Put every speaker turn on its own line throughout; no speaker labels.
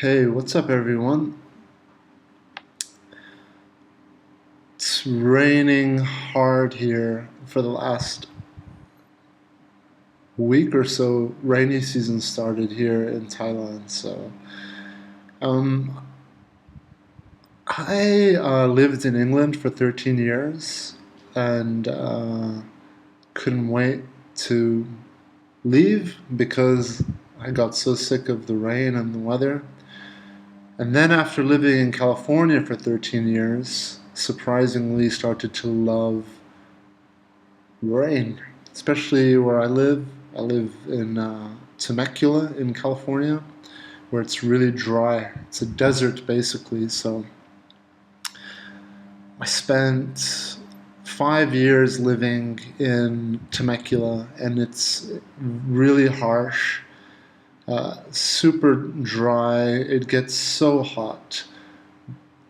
Hey, what's up, everyone? It's raining hard here for the last week or so. Rainy season started here in Thailand, so um, I lived in England for 13 years and couldn't wait to leave because I got so sick of the rain and the weather. And then after living in California for 13 years, surprisingly started to love rain, especially where I live. I live in Temecula in California, where it's really dry. It's a desert basically. So I spent 5 years living in Temecula, and it's really harsh, super dry. It gets so hot.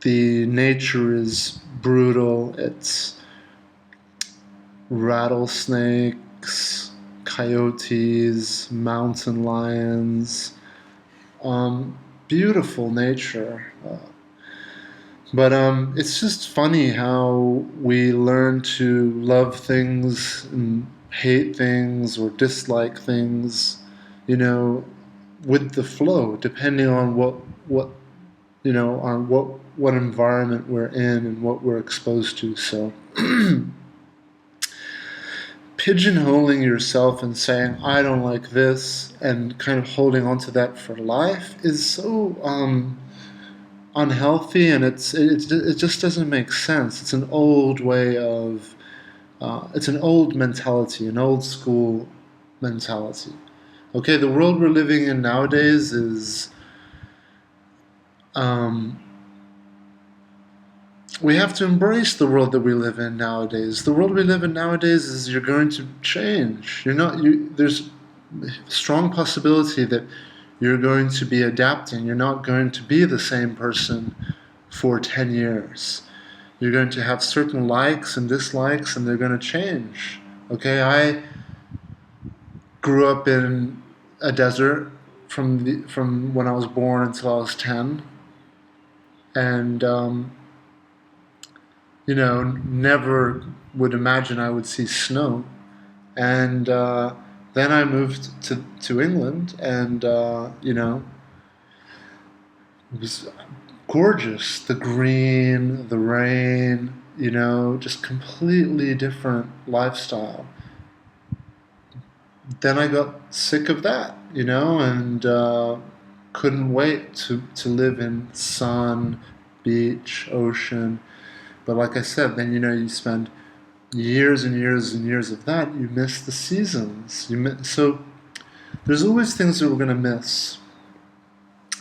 The nature is brutal. It's rattlesnakes, coyotes, mountain lions, beautiful nature. But it's just funny how we learn to love things and hate things or dislike things, you know, with the flow, depending on what on what environment we're in and what we're exposed to. So pigeonholing yourself and saying I don't like this and kind of holding on to that for life is so unhealthy, and it just doesn't make sense. It's an old way of it's an old mentality, an old school mentality. Okay, the world we're living in nowadays is um, we have to embrace the world that we live in nowadays. The world we live in nowadays is you're going to change. You're not you. There's a strong possibility that you're going to be adapting. You're not going to be the same person for 10 years. You're going to have certain likes and dislikes, and they're going to change. Okay, I grew up in a desert from when I was born until I was 10, and never would imagine I would see snow. And then I moved to England, and it was gorgeous. The green, the rain, just completely different lifestyle. Then I got sick of that, and couldn't wait to live in sun, beach, ocean. But like I said, then you spend years and years and years of that. You miss the seasons. So there's always things that we're gonna miss.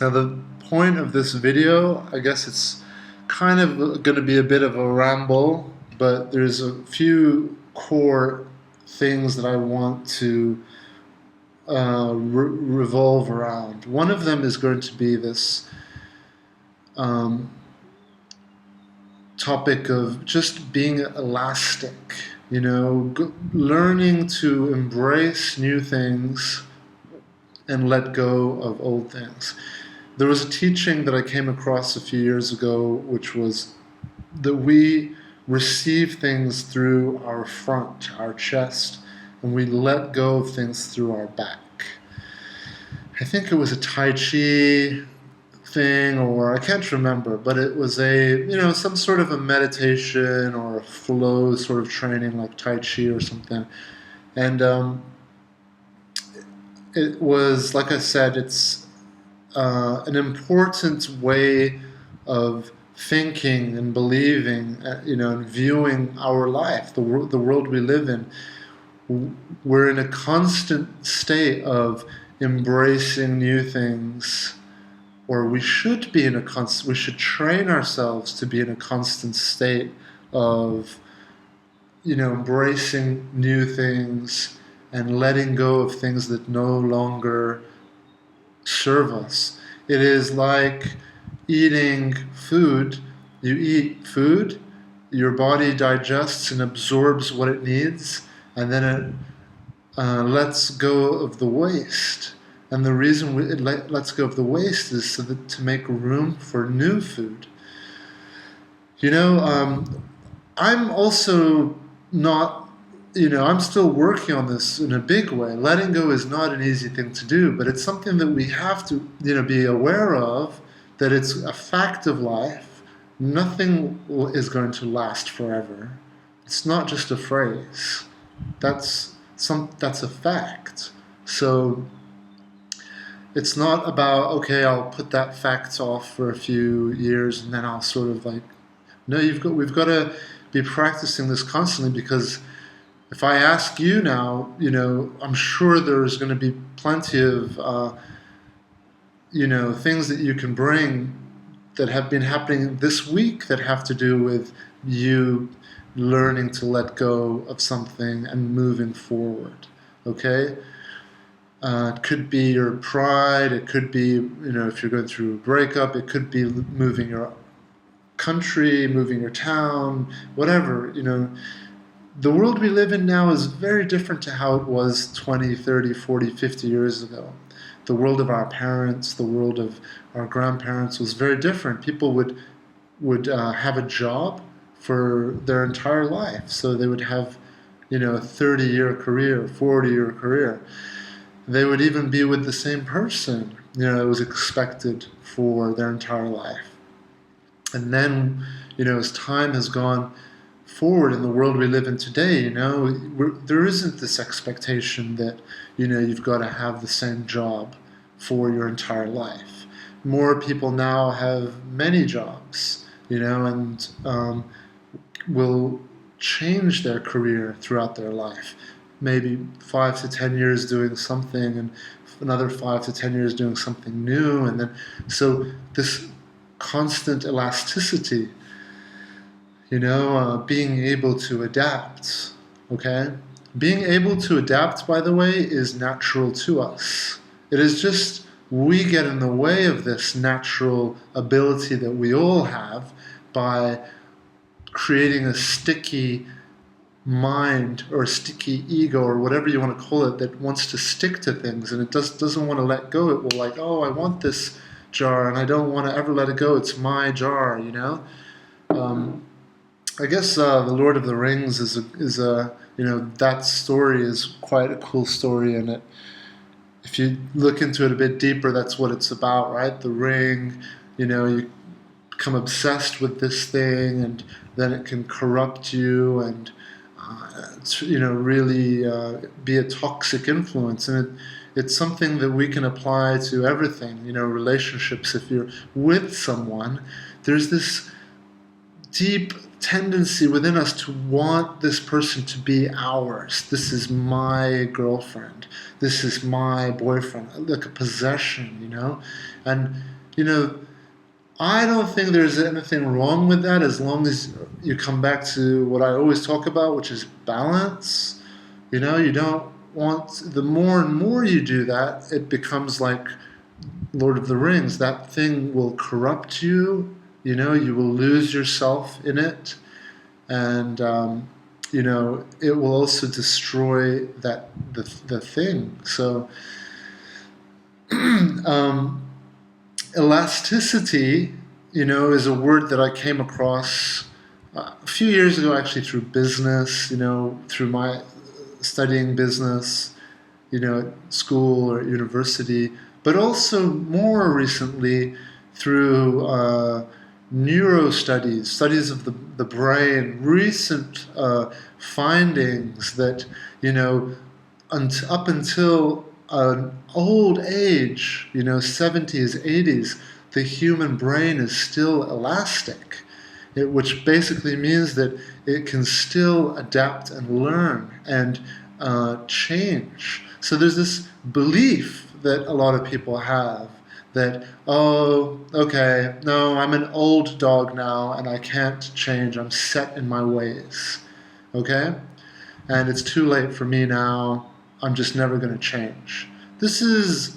Now the point of this video, I guess it's kind of going to be a bit of a ramble, but there's a few core things that I want to revolve around. One of them is going to be this um, topic of just being elastic, learning to embrace new things and let go of old things. There was a teaching that I came across a few years ago, which was that we receive things through our front, our chest, and we let go of things through our back. I think it was a Tai Chi thing, or I can't remember, but it was some sort of a meditation or a flow sort of training like Tai Chi or something. And it was, like I said, it's an important way of thinking and believing, and viewing our life, the world we live in. We're in a constant state of embracing new things, or we should be in a constant. We should train ourselves to be in a constant state of, embracing new things and letting go of things that no longer serve us. It is like eating food. You eat food, your body digests and absorbs what it needs, and then it lets go of the waste. And the reason it lets go of the waste is so that to make room for new food. I'm also not, I'm still working on this in a big way. Letting go is not an easy thing to do, but it's something that we have to, be aware of, that it's a fact of life. Nothing is going to last forever. It's not just a phrase. That's a fact. So it's not about, okay, I'll put that fact off for a few years and then I'll sort of like, no, we've got to be practicing this constantly, because if I ask you now, I'm sure there's going to be plenty of, things that you can bring that have been happening this week that have to do with you learning to let go of something and moving forward. Okay? It could be your pride. It could be, if you're going through a breakup, it could be moving your country, moving your town, whatever. The world we live in now is very different to how it was 20, 30, 40, 50 years ago. The world of our parents, the world of our grandparents was very different. People would have a job for their entire life. So they would have, a 30-year career, 40-year career. They would even be with the same person, it was expected for their entire life. And then, as time has gone forward in the world we live in today, there isn't this expectation that, you've got to have the same job for your entire life. More people now have many jobs, and will change their career throughout their life. Maybe 5 to 10 years doing something, and another 5 to 10 years doing something new, and then so this constant elasticity, being able to adapt. Okay, being able to adapt, by the way, is natural to us. It is just we get in the way of this natural ability that we all have by creating a sticky mind or sticky ego or whatever you want to call it that wants to stick to things, and it doesn't want to let go. It will like, oh, I want this jar and I don't want to ever let it go. It's my jar, I guess the Lord of the Rings is that story is quite a cool story, and if you look into it a bit deeper, that's what it's about, right? The ring, you become obsessed with this thing, and then it can corrupt you and really be a toxic influence, and it's something that we can apply to everything. Relationships. If you're with someone, there's this deep tendency within us to want this person to be ours. This is my girlfriend. This is my boyfriend. Like a possession, and I don't think there's anything wrong with that, as long as you come back to what I always talk about, which is balance. You don't want, the more and more you do that, it becomes like Lord of the Rings. That thing will corrupt you. You will lose yourself in it, and it will also destroy the thing. So elasticity, is a word that I came across a few years ago, actually, through business, through my studying business, at school or university, but also more recently through studies of the brain, recent findings that, up until an old age, 70s, 80s, the human brain is still elastic, which basically means that it can still adapt and learn and change. So there's this belief that a lot of people have that, oh, okay, no, I'm an old dog now and I can't change. I'm set in my ways, okay? And it's too late for me now. I'm just never going to change. This is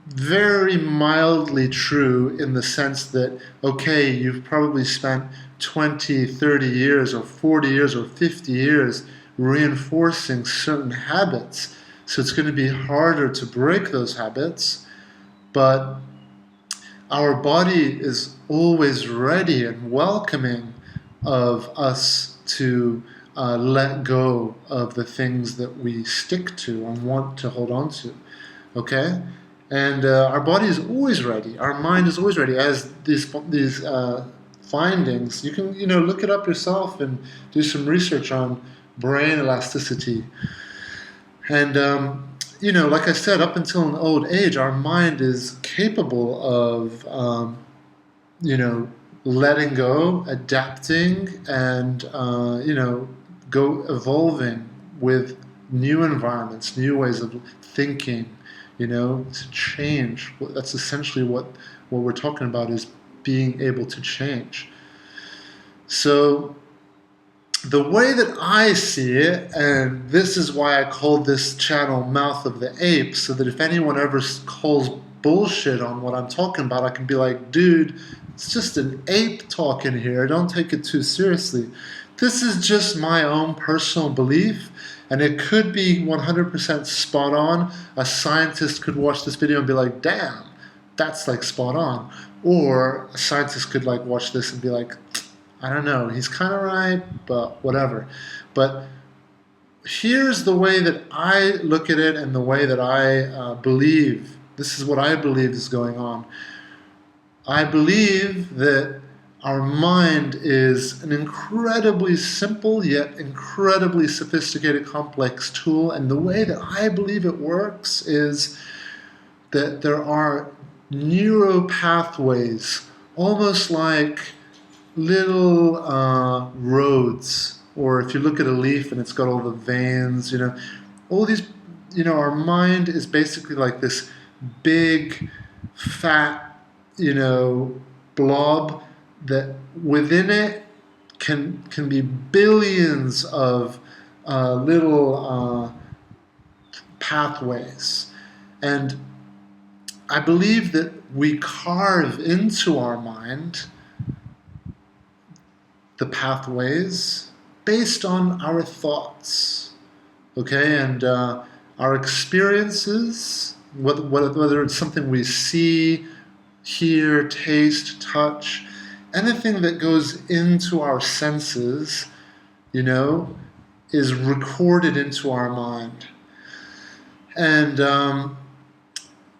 very mildly true in the sense that, okay, you've probably spent 20, 30 years or 40 years or 50 years reinforcing certain habits, So it's going to be harder to break those habits, but our body is always ready and welcoming of us to let go of the things that we stick to and want to hold on to. Okay? And our body is always ready. Our mind is always ready. As these findings, you can look it up yourself and do some research on brain elasticity. And like I said, up until an old age, our mind is capable of letting go, adapting, and go evolving with new environments, new ways of thinking. To change. That's essentially what we're talking about, is being able to change. So the way that I see it, and this is why I called this channel Mouth of the Ape, so that if anyone ever calls bullshit on what I'm talking about, I can be like, dude, it's just an ape talking here. Don't take it too seriously. This is just my own personal belief, and it could be 100% spot on. A scientist could watch this video and be like, damn, that's like spot on. Or a scientist could like watch this and be like, I don't know, he's kind of right, but whatever. But here's the way that I look at it and the way that I believe. This is what I believe is going on. I believe that our mind is an incredibly simple yet incredibly sophisticated, complex tool. And the way that I believe it works is that there are neural pathways, almost like little roads. Or if you look at a leaf and it's got all the veins, all these, our mind is basically like this big, fat, blob that within it can be billions of little pathways. And I believe that we carve into our mind the pathways based on our thoughts, okay, and our experiences, whether it's something we see, hear, taste, touch, anything that goes into our senses, is recorded into our mind. And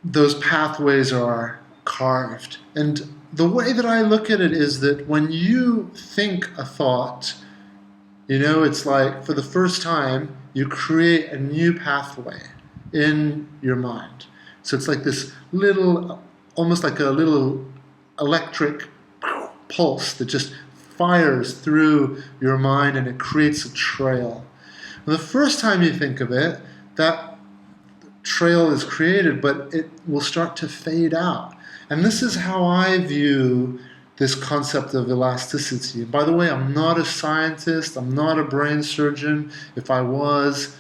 those pathways are carved. And the way that I look at it is that when you think a thought, it's like for the first time, you create a new pathway in your mind. So it's like this little, almost like a little electric pulse that just fires through your mind and it creates a trail. The first time you think of it, that trail is created, but it will start to fade out. And this is how I view this concept of elasticity. And by the way, I'm not a scientist, I'm not a brain surgeon. If I was,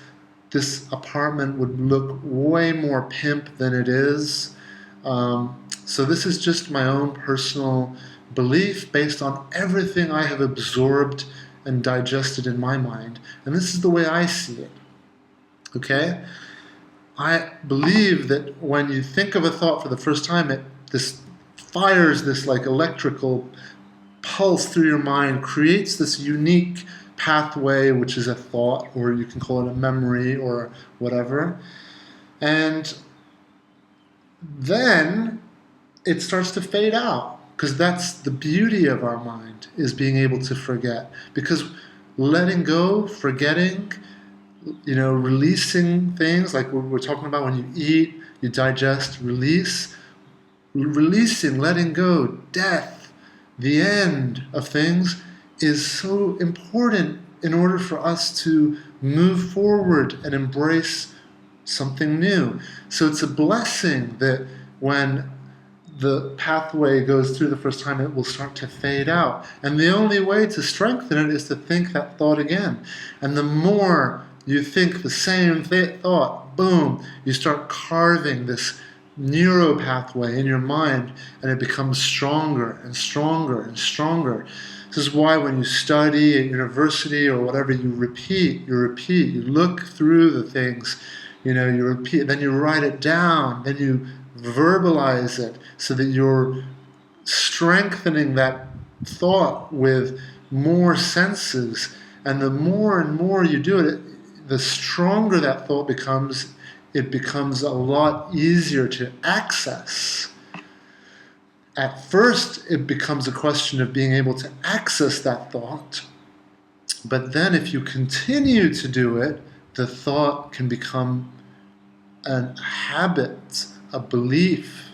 this apartment would look way more pimp than it is. So this is just my own personal belief based on everything I have absorbed and digested in my mind. And this is the way I see it. Okay? I believe that when you think of a thought for the first time, this fires this like electrical pulse through your mind, creates this unique pathway, which is a thought, or you can call it a memory or whatever. And then it starts to fade out, because that's the beauty of our mind, is being able to forget. Because letting go, forgetting, releasing things, like we're talking about when you eat, you digest, releasing, letting go, death, the end of things is so important in order for us to move forward and embrace something new. So it's a blessing that when the pathway goes through the first time, it will start to fade out. And the only way to strengthen it is to think that thought again. And the more you think the same thought, boom, you start carving this neuro pathway in your mind, and it becomes stronger and stronger and stronger. This is why when you study at university or whatever, you repeat, you look through the things, You repeat, then you write it down, then you verbalize it so that you're strengthening that thought with more senses. And the more and more you do it, the stronger that thought becomes. It becomes a lot easier to access. At first, it becomes a question of being able to access that thought. But then if you continue to do it, the thought can become a habit, a belief.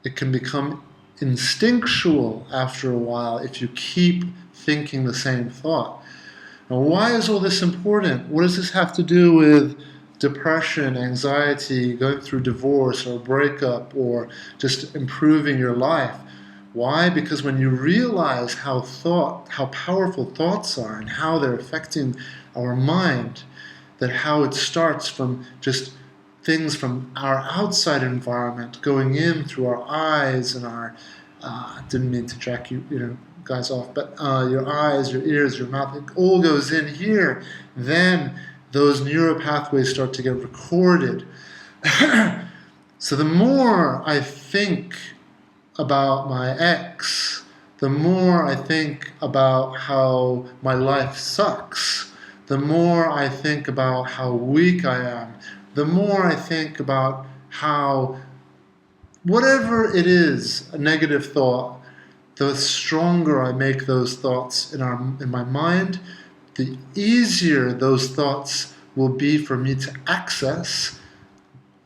It can become instinctual after a while if you keep thinking the same thought. Now, why is all this important? What does this have to do with depression, anxiety, going through divorce or breakup, or just improving your life? Why? Because when you realize how powerful thoughts are and how they're affecting our mind, that how it starts from just things from our outside environment going in through our eyes and our didn't mean to jack you guys off, but your eyes, your ears, your mouth, it all goes in here. Then those neural pathways start to get recorded. So the more I think about my ex, the more I think about how my life sucks, the more I think about how weak I am, the more I think about how whatever it is, a negative thought, the stronger I make those thoughts in my mind, the easier those thoughts will be for me to access.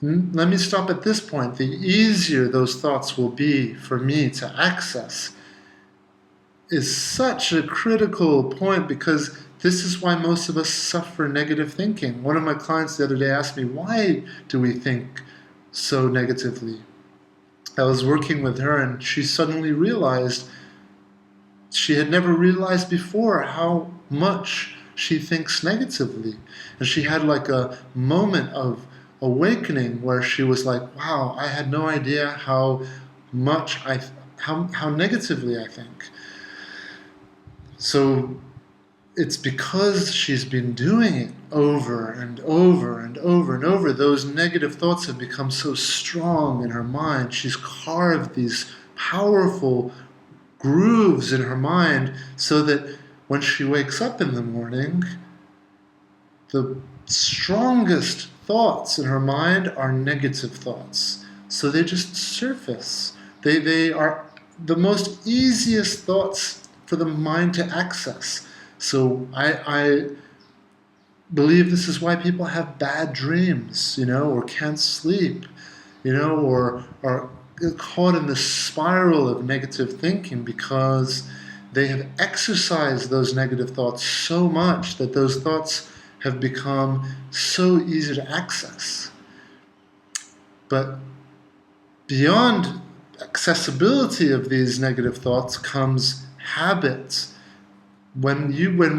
Let me stop at this point. The easier those thoughts will be for me to access is such a critical point, because this is why most of us suffer negative thinking. One of my clients the other day asked me, why do we think so negatively? I was working with her and she suddenly realized, she had never realized before how much she thinks negatively. And she had like a moment of awakening where she was like, wow, I had no idea how negatively I think. So it's because she's been doing it over and over and over and over. Those negative thoughts have become so strong in her mind. She's carved these powerful grooves in her mind so that when she wakes up in the morning, the strongest thoughts in her mind are negative thoughts. So they just surface. They are the most easiest thoughts for the mind to access. So I believe this is why people have bad dreams, or can't sleep, or are caught in this spiral of negative thinking, because they have exercised those negative thoughts so much that those thoughts have become so easy to access. But beyond accessibility of these negative thoughts comes habits. When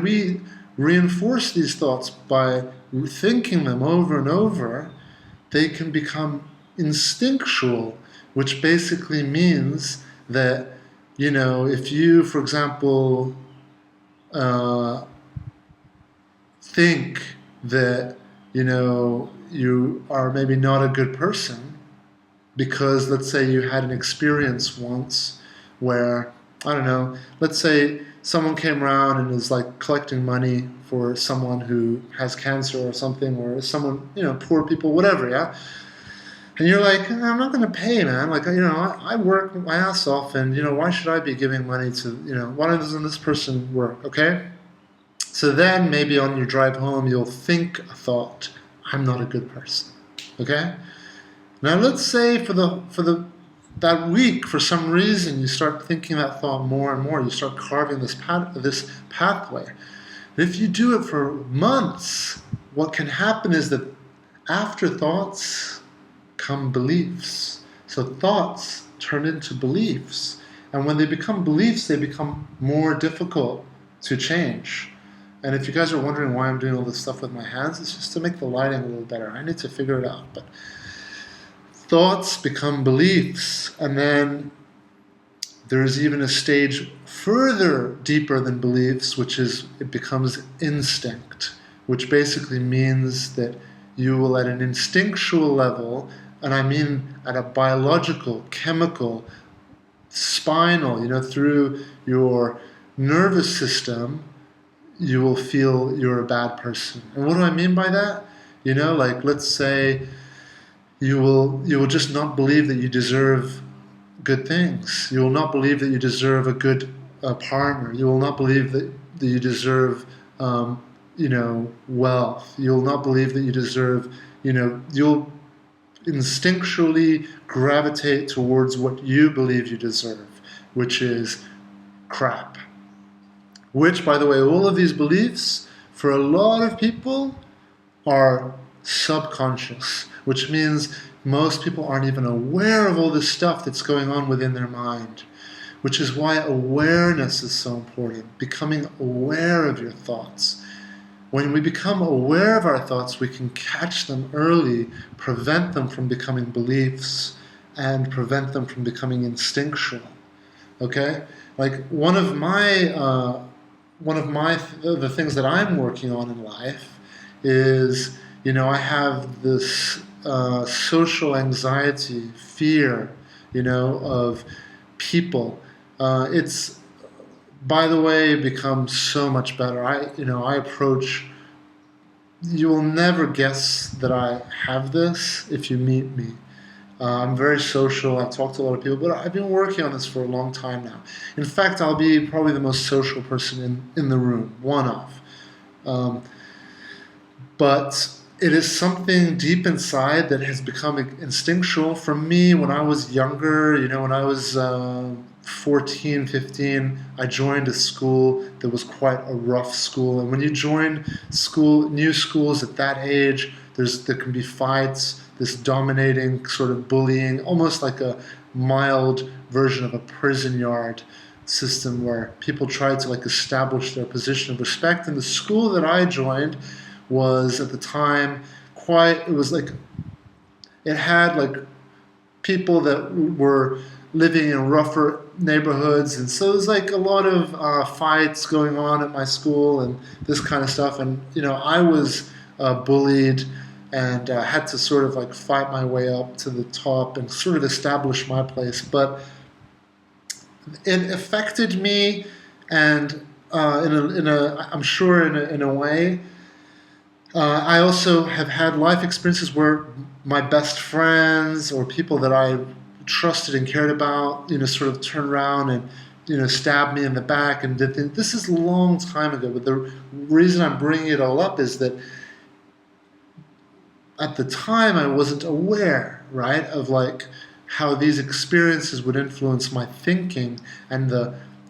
we reinforce these thoughts by thinking them over and over, they can become instinctual, which basically means that, if you, for example, think that, you are maybe not a good person, because let's say you had an experience once where, I don't know, let's say someone came around and is like collecting money for someone who has cancer or something, or someone, poor people, whatever, yeah? And you're like, I'm not going to pay, man. Like, I work my ass off, and, why should I be giving money to, why doesn't this person work, okay? So then maybe on your drive home, you'll think a thought, I'm not a good person, okay? Now let's say for that week, for some reason, you start thinking that thought more and more. You start carving this pathway. And if you do it for months, what can happen is that after thoughts come beliefs. So thoughts turn into beliefs. And when they become beliefs, they become more difficult to change. And if you guys are wondering why I'm doing all this stuff with my hands, it's just to make the lighting a little better. I need to figure it out. But thoughts become beliefs, and then there's even a stage further deeper than beliefs, which is it becomes instinct, which basically means that you will at an instinctual level, and I mean at a biological, chemical, spinal, through your nervous system, you will feel you're a bad person. And what do I mean by that? Like, let's say you will just not believe that you deserve good things. You will not believe that you deserve a good partner. You will not believe that you deserve wealth. You will not believe that you deserve, you'll instinctually gravitate towards what you believe you deserve, which is crap. Which, by the way, all of these beliefs, for a lot of people, are subconscious, which means most people aren't even aware of all this stuff that's going on within their mind, which is why awareness is so important, becoming aware of your thoughts. When we become aware of our thoughts, we can catch them early, prevent them from becoming beliefs, and prevent them from becoming instinctual. Okay? Like the things that I'm working on in life is, I have this social anxiety, fear, of people. It's, by the way, become so much better. I approach. You will never guess that I have this if you meet me. I'm very social. I talk to a lot of people, but I've been working on this for a long time now. In fact, I'll be probably the most social person in the room, one of. But it is something deep inside that has become instinctual. For me, when I was younger, when I was 14, 15, I joined a school that was quite a rough school. And when you join new schools at that age, there can be fights, this dominating sort of bullying, almost like a mild version of a prison yard system where people try to establish their position of respect. And the school that I joined was at the time it had people that were living in rougher neighborhoods, and so there's a lot of fights going on at my school and this kind of stuff. And I was bullied and had to sort of fight my way up to the top and sort of establish my place. But it affected me, and I'm sure in a way. I also have had life experiences where my best friends or people that I trusted and cared about, sort of turned around and, stabbed me in the back and did things. This is a long time ago, but the reason I'm bringing it all up is that at the time I wasn't aware, right, of how these experiences would influence my thinking and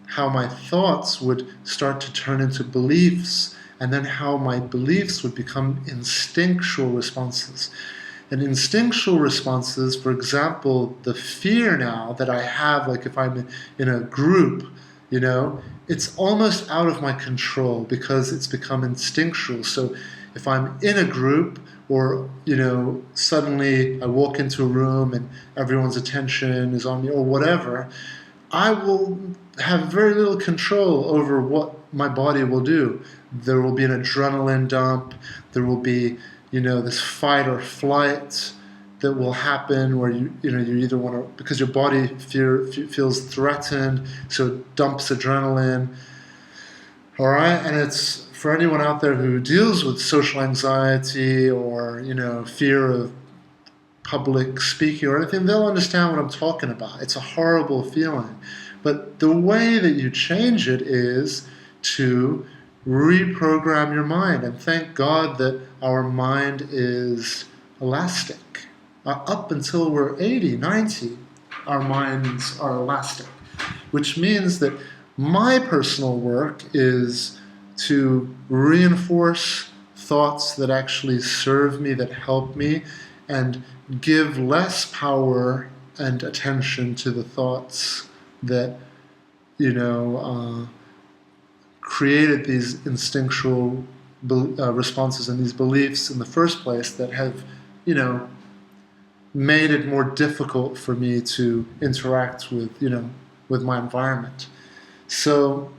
how my thoughts would start to turn into beliefs, and then how my beliefs would become instinctual responses. And instinctual responses, for example, the fear now that I have, if I'm in a group, it's almost out of my control because it's become instinctual. So if I'm in a group, or suddenly I walk into a room and everyone's attention is on me or whatever, I will have very little control over what my body will do. There will be an adrenaline dump. There will be, this fight or flight that will happen where you either want to, because your body feels threatened, so it dumps adrenaline. All right, and it's for anyone out there who deals with social anxiety or fear of public speaking or anything, they'll understand what I'm talking about. It's a horrible feeling. But the way that you change it is to reprogram your mind. And thank God that our mind is elastic. Up until we're 80, 90, our minds are elastic. Which means that my personal work is to reinforce thoughts that actually serve me, that help me, and give less power and attention to the thoughts that created these instinctual responses and these beliefs in the first place that have made it more difficult for me to interact with my environment. So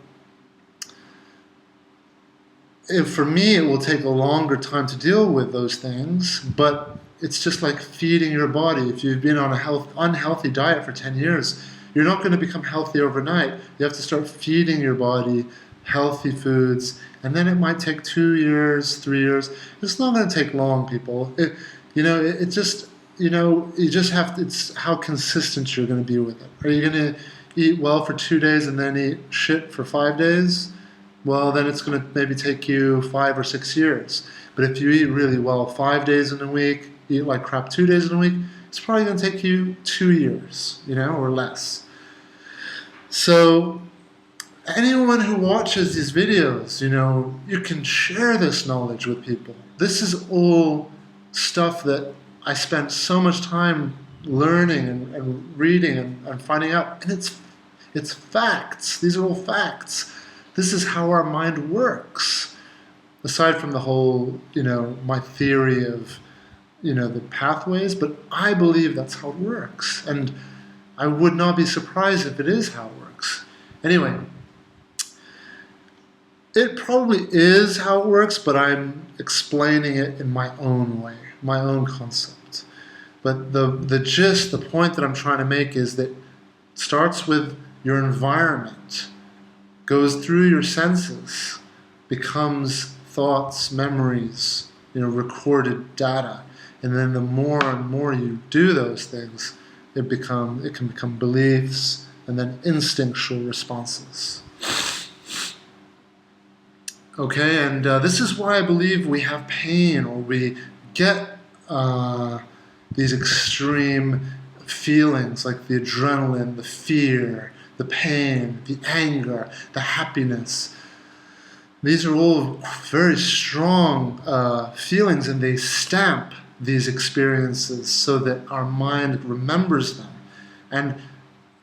for me, it will take a longer time to deal with those things, but it's just like feeding your body. If you've been on a unhealthy diet for 10 years, you're not going to become healthy overnight. You have to start feeding your body healthy foods, and then it might take 2 years, 3 years. It's not going to take long, people. It just, you just have to, it's how consistent you're going to be with it. Are you going to eat well for 2 days and then eat shit for 5 days? Well, then it's going to maybe take you 5 or 6 years. But if you eat really well 5 days in a week, eat like crap 2 days in a week, it's probably going to take you 2 years, or less. So anyone who watches these videos, you can share this knowledge with people. This is all stuff that I spent so much time learning and reading and finding out. And it's facts. These are all facts. This is how our mind works. Aside from the whole, my theory of, the pathways, but I believe that's how it works. And I would not be surprised if it is how it works. Anyway, it probably is how it works, but I'm explaining it in my own way, my own concept. But the gist, the point that I'm trying to make is that it starts with your environment, goes through your senses, becomes thoughts, memories, recorded data. And then the more and more you do those things, it can become beliefs and then instinctual responses. Okay, and this is why I believe we have pain, or we get these extreme feelings like the adrenaline, the fear, the pain, the anger, the happiness. These are all very strong feelings, and they stamp these experiences so that our mind remembers them. And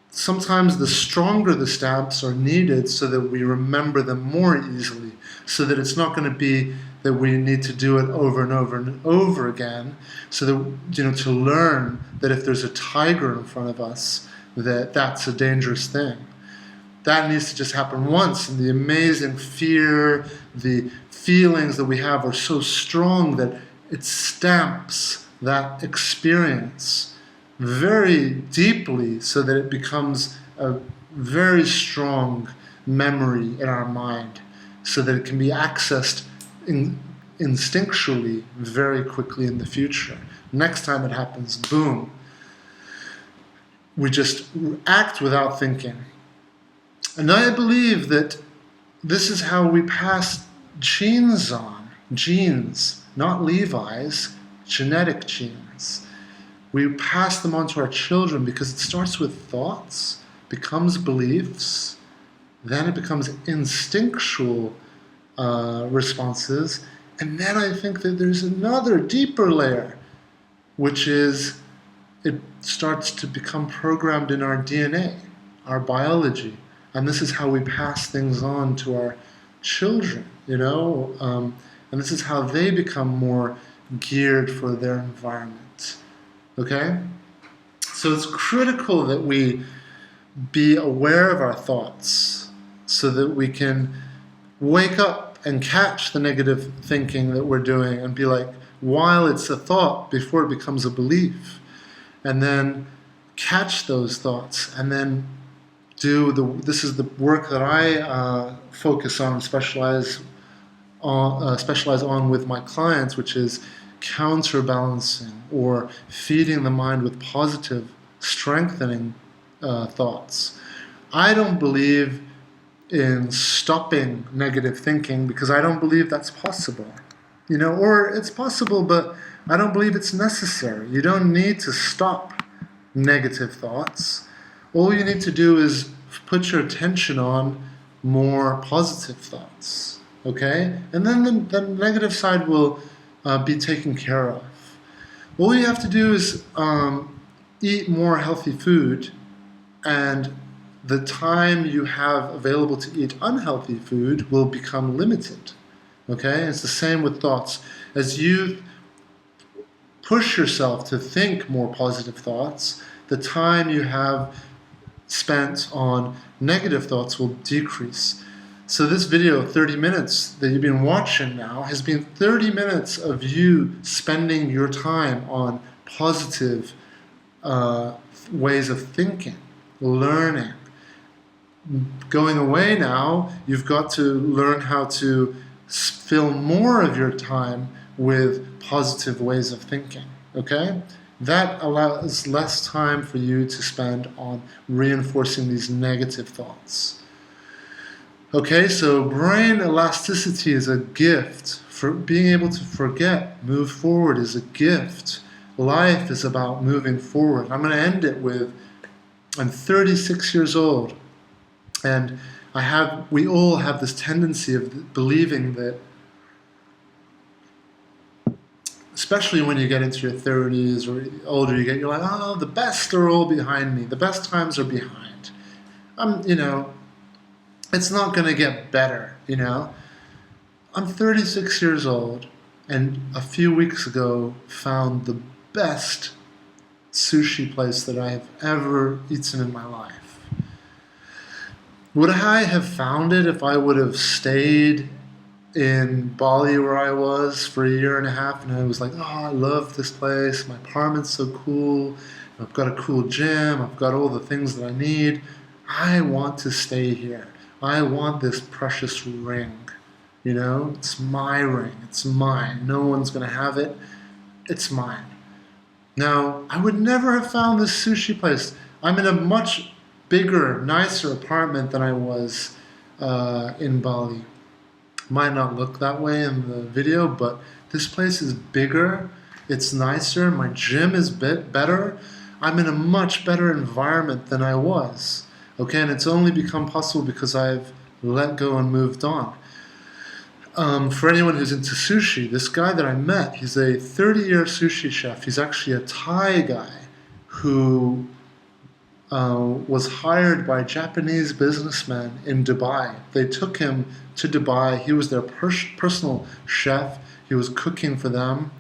sometimes the stronger the stamps are needed so that we remember them more easily, so that it's not going to be that we need to do it over and over and over again, so that, to learn that if there's a tiger in front of us, that's a dangerous thing. That needs to just happen once, and the amazing fear, the feelings that we have are so strong that it stamps that experience very deeply so that it becomes a very strong memory in our mind, so that it can be accessed instinctually very quickly in the future. Next time it happens, boom. We just act without thinking. And I believe that this is how we pass genes on. Genes, not Levi's, genetic genes. We pass them on to our children because it starts with thoughts, becomes beliefs, then it becomes instinctual responses, and then I think that there's another deeper layer, which is it starts to become programmed in our DNA, our biology. And this is how we pass things on to our children, and this is how they become more geared for their environment, okay? So it's critical that we be aware of our thoughts so that we can wake up and catch the negative thinking that we're doing and be like, while it's a thought, before it becomes a belief, and then catch those thoughts and then this is the work that I focus on and specialize on with my clients, which is counterbalancing or feeding the mind with positive, strengthening thoughts. I don't believe in stopping negative thinking because I don't believe that's possible. Or it's possible, but I don't believe it's necessary. You don't need to stop negative thoughts. All you need to do is put your attention on more positive thoughts, okay? And then the negative side will be taken care of. All you have to do is eat more healthy food, and the time you have available to eat unhealthy food will become limited, okay? It's the same with thoughts. As you push yourself to think more positive thoughts, the time you have spent on negative thoughts will decrease. So this video, 30 minutes that you've been watching now, has been 30 minutes of you spending your time on positive ways of thinking, learning. Going away now, you've got to learn how to fill more of your time with positive ways of thinking, okay? That allows less time for you to spend on reinforcing these negative thoughts. Okay, so brain elasticity is a gift. For being able to forget, move forward is a gift. Life is about moving forward. I'm going to end it with, I'm 36 years old, and we all have this tendency of believing that, especially when you get into your 30s or older you get, you're like, oh, the best are all behind me. The best times are behind. It's not going to get better, I'm 36 years old, and a few weeks ago found the best sushi place that I have ever eaten in my life. Would I have found it if I would have stayed in Bali where I was for a year and a half, and I was like, oh, I love this place, my apartment's so cool, I've got a cool gym, I've got all the things that I need, I want to stay here. I want this precious ring. It's my ring. It's mine. No one's going to have it. It's mine. Now, I would never have found this sushi place. I'm in a much bigger, nicer apartment than I was in Bali. Might not look that way in the video, but this place is bigger. It's nicer. My gym is better. I'm in a much better environment than I was. Okay, and it's only become possible because I've let go and moved on. For anyone who's into sushi, this guy that I met, he's a 30-year sushi chef. He's actually a Thai guy who was hired by Japanese businessmen in Dubai. They took him to Dubai. He was their personal chef. He was cooking for them.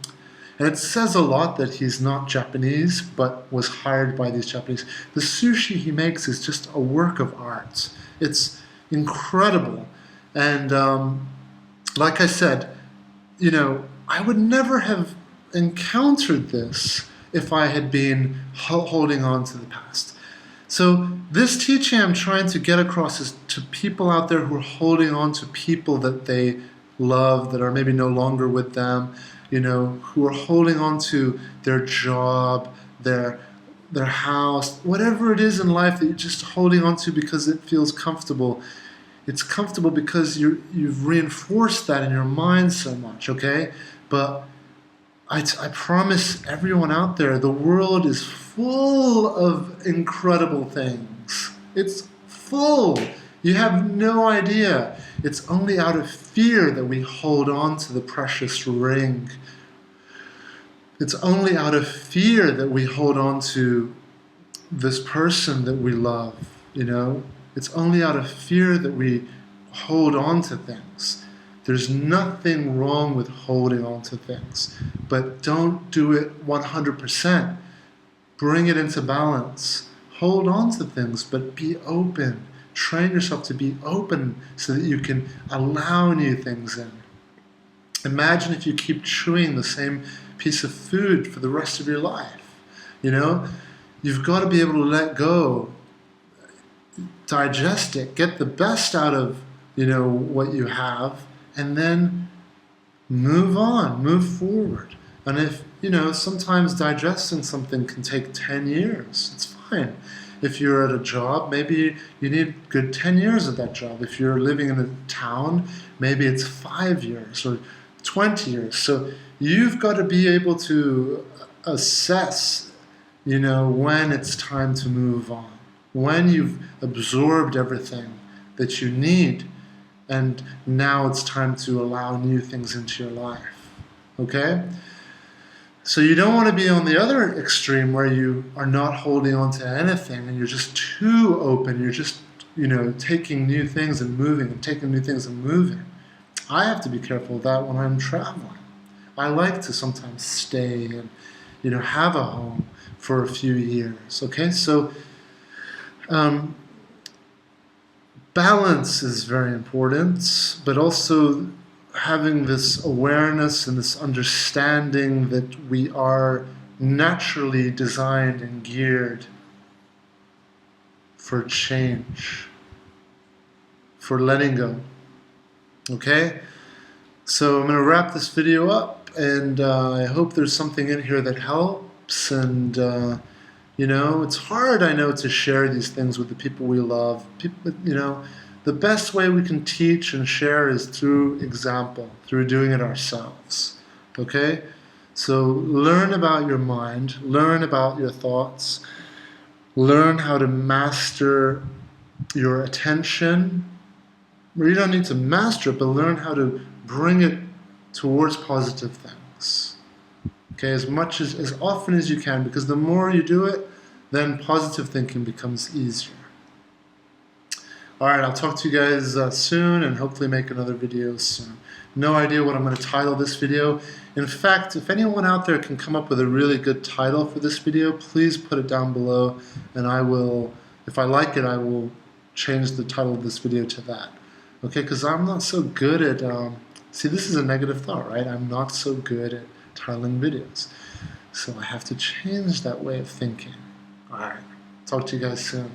And it says a lot that he's not Japanese, but was hired by these Japanese. The sushi he makes is just a work of art. It's incredible. And like I said, I would never have encountered this if I had been holding on to the past. So this teaching I'm trying to get across is to people out there who are holding on to people that they love, that are maybe no longer with them, who are holding on to their job, their house, whatever it is in life that you're just holding on to because it feels comfortable. It's comfortable because you've reinforced that in your mind so much, okay? But I promise everyone out there, the world is full of incredible things. It's full. You have no idea. It's only out of fear that we hold on to the precious ring. It's only out of fear that we hold on to this person that we love, It's only out of fear that we hold on to things. There's nothing wrong with holding on to things, but don't do it 100%. Bring it into balance. Hold on to things, but be open. Train yourself to be open so that you can allow new things in. Imagine if you keep chewing the same piece of food for the rest of your life. You've got to be able to let go, digest it, get the best out of what you have, and then move on, move forward. And if sometimes digesting something can take 10 years, it's fine. If you're at a job, maybe you need a good 10 years at that job. If you're living in a town, maybe it's 5 years or 20 years. So you've got to be able to assess, when it's time to move on, when you've absorbed everything that you need, and now it's time to allow new things into your life, okay? So you don't want to be on the other extreme where you are not holding on to anything and you're just too open, you're just, taking new things and moving and taking new things and moving. I have to be careful of that when I'm traveling. I like to sometimes stay and, have a home for a few years, okay? So, balance is very important, but also having this awareness and this understanding that we are naturally designed and geared for change, for letting go. Okay? So I'm going to wrap this video up, and I hope there's something in here that helps. And it's hard, I know, to share these things with the people we love. People, the best way we can teach and share is through example, through doing it ourselves. Okay? So learn about your mind, learn about your thoughts, learn how to master your attention. You don't need to master it, but learn how to bring it towards positive things. Okay, as often as you can, because the more you do it, then positive thinking becomes easier. Alright, I'll talk to you guys soon, and hopefully make another video soon. No idea what I'm going to title this video. In fact, if anyone out there can come up with a really good title for this video, please put it down below, and I will, if I like it, I will change the title of this video to that. Okay, because I'm not so good at, see, this is a negative thought, right? I'm not so good at titling videos. So I have to change that way of thinking. Alright, talk to you guys soon.